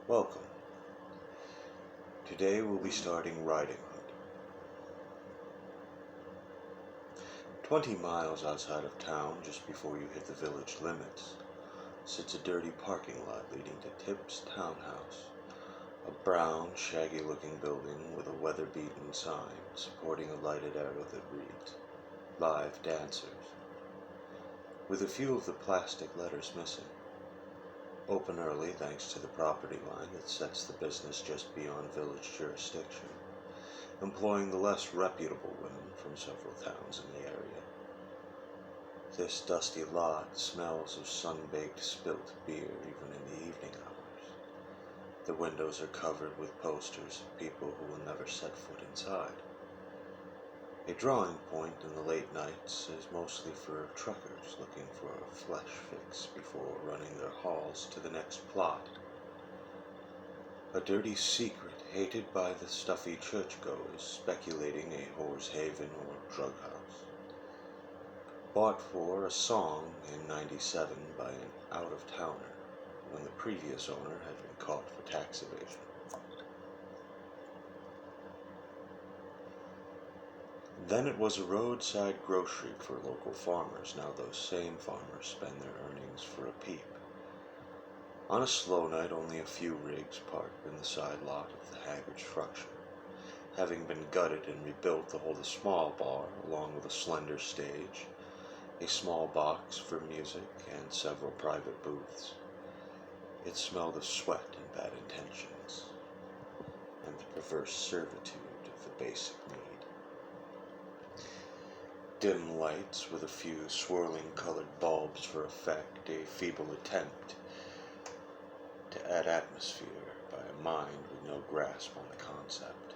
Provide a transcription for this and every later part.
Welcome. Today we'll be starting Riding Hood. 20 miles outside of town, just before you hit the village limits, sits a dirty parking lot leading to Tip's Townhouse, a brown, shaggy-looking building with a weather-beaten sign supporting a lighted arrow that reads, Live Dancers, with a few of the plastic letters missing. Open early thanks to the property line that sets the business just beyond village jurisdiction, employing the less reputable women from several towns in the area. This dusty lot smells of sun-baked spilt beer even in the evening hours. The windows are covered with posters of people who will never set foot inside. A drawing point in the late nights is mostly for truckers looking for a flesh fix before running their hauls to the next plot. A dirty secret hated by the stuffy churchgoers speculating a whore's haven or drug house. Bought for a song in '97 by an out-of-towner when the previous owner had been caught for tax evasion. Then it was a roadside grocery for local farmers. Now those same farmers spend their earnings for a peep. On a slow night, only a few rigs parked in the side lot of the haggard structure, having been gutted and rebuilt to hold a small bar along with a slender stage, a small box for music, and several private booths. It smelled of sweat and bad intentions, and the perverse servitude of the basic need. Dim lights with a few swirling colored bulbs for effect, a feeble attempt to add atmosphere by a mind with no grasp on the concept.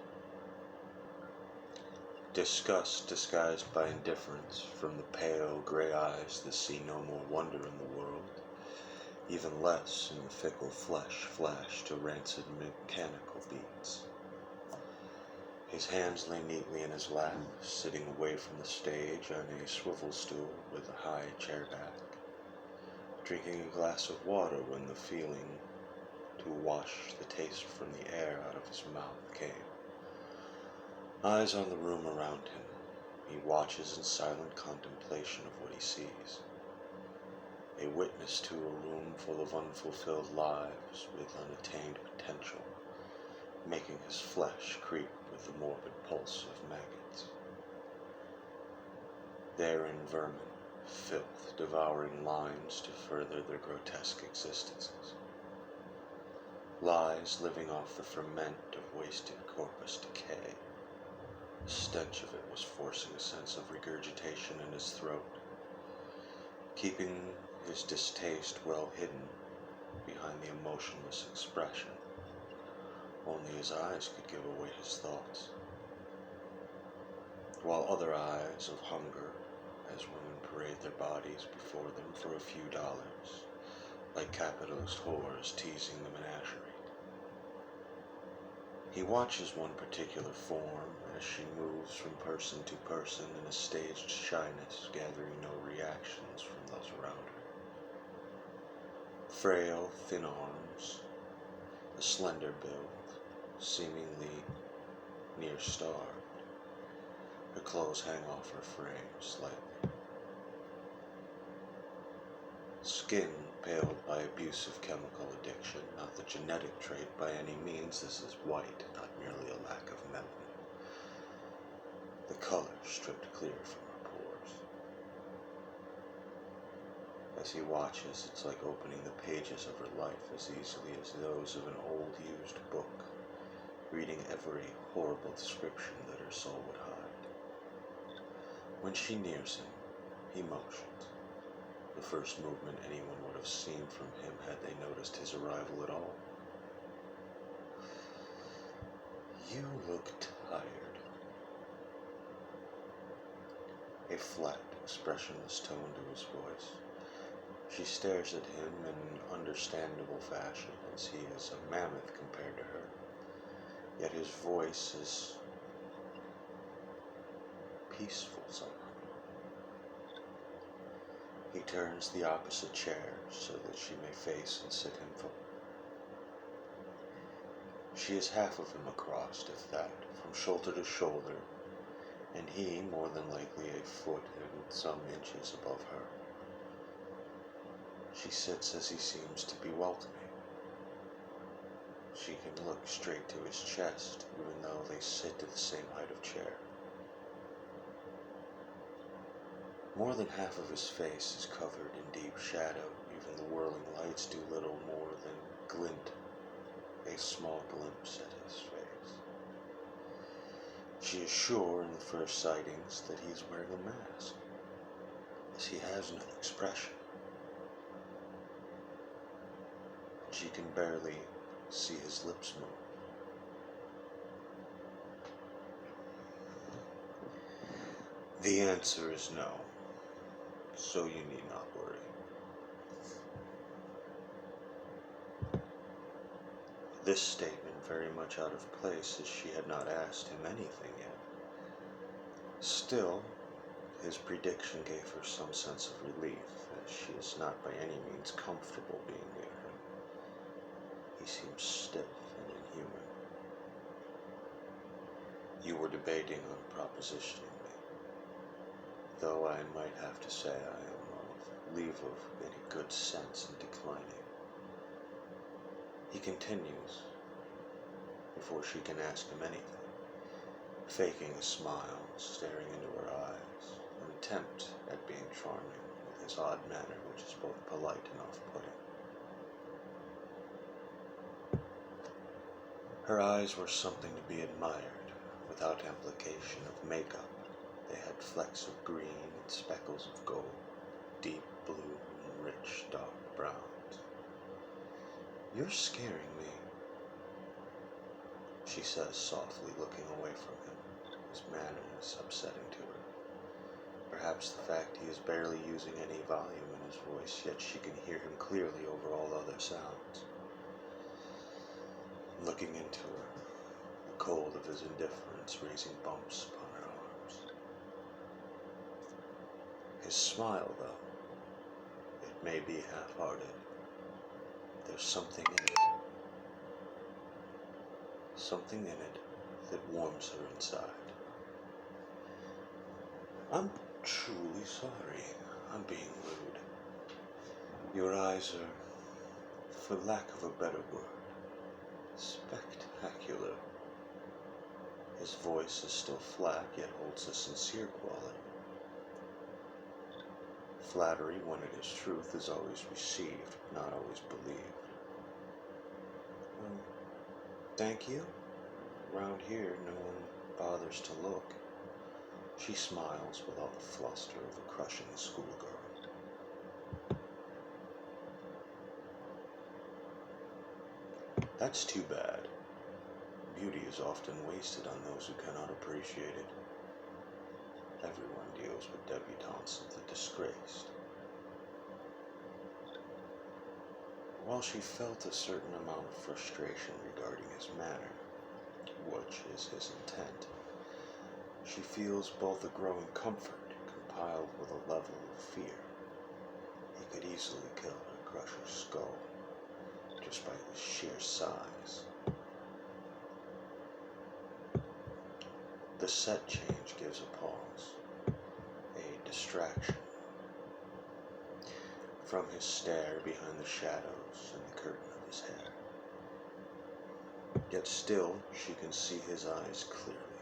Disgust disguised by indifference from the pale gray eyes that see no more wonder in the world, even less in the fickle flesh flashed to rancid mechanical beats. His hands lay neatly in his lap, sitting away from the stage on a swivel stool with a high chair back, drinking a glass of water when the feeling to wash the taste from the air out of his mouth came. Eyes on the room around him, he watches in silent contemplation of what he sees. A witness to a room full of unfulfilled lives with unattained potential, making his flesh creep with the morbid pulse of maggots. Therein vermin, filth, devouring lines to further their grotesque existences. Lies living off the ferment of wasted corpus decay. The stench of it was forcing a sense of regurgitation in his throat, keeping his distaste well hidden behind the emotionless expression. Only his eyes could give away his thoughts, while other eyes of hunger, as women parade their bodies before them for a few dollars, like capitalist whores teasing the menagerie. He watches one particular form as she moves from person to person in a staged shyness, gathering no reactions from those around her. Frail, thin arms, a slender build, seemingly near starved. Her clothes hang off her frame slightly. Skin paled by abusive chemical addiction, not the genetic trait by any means. This is white, not merely a lack of melanin. The color stripped clear from her pores. As he watches, it's like opening the pages of her life as easily as those of an old used book, reading every horrible description that her soul would hide. When she nears him, he motions, the first movement anyone would have seen from him had they noticed his arrival at all. You look tired. A flat, expressionless tone to his voice. She stares at him in an understandable fashion, as he is a mammoth compared to her. Yet his voice is peaceful somehow. He turns the opposite chair so that she may face and sit him forward. She is half of him across, if that, from shoulder to shoulder, and he more than likely a foot and some inches above her. She sits as he seems to be welcoming. She can look straight to his chest, even though they sit at the same height of chair. More than half of his face is covered in deep shadow. Even the whirling lights do little more than glint a small glimpse at his face. She is sure in the first sightings that he is wearing a mask, as he has no expression. She can barely see his lips move. The answer is no, so you need not worry. This statement very much out of place, as she had not asked him anything yet. Still, his prediction gave her some sense of relief, as she is not by any means comfortable being near him. He seems stiff and inhuman. You were debating on propositioning me, though I might have to say I am of leave of any good sense in declining. He continues, before she can ask him anything, faking a smile, staring into her eyes, an attempt at being charming with his odd manner, which is both polite and off-putting. Her eyes were something to be admired, without implication of makeup. They had flecks of green and speckles of gold, deep blue and rich dark browns. "You're scaring me," she says softly, looking away from him. His manner is upsetting to her. Perhaps the fact he is barely using any volume in his voice, yet she can hear him clearly over all other sounds. Looking into her, the cold of his indifference raising bumps upon her arms. His smile, though, it may be half-hearted. There's something in it. Something in it that warms her inside. "I'm truly sorry. I'm being rude. Your eyes are, for lack of a better word, spectacular." His voice is still flat, yet holds a sincere quality. Flattery, when it is truth, is always received, not always believed. Thank you. Round here, no one bothers to look. She smiles with all the fluster of a crushing schoolgirl. That's too bad. Beauty is often wasted on those who cannot appreciate it. Everyone deals with debutantes of the disgraced. While she felt a certain amount of frustration regarding his manner, which is his intent, she feels both a growing comfort compiled with a level of fear. He could easily kill her, crush her skull, just by his sheer size. The set change gives a pause, a distraction, from his stare behind the shadows and the curtain of his hair. Yet still she can see his eyes clearly.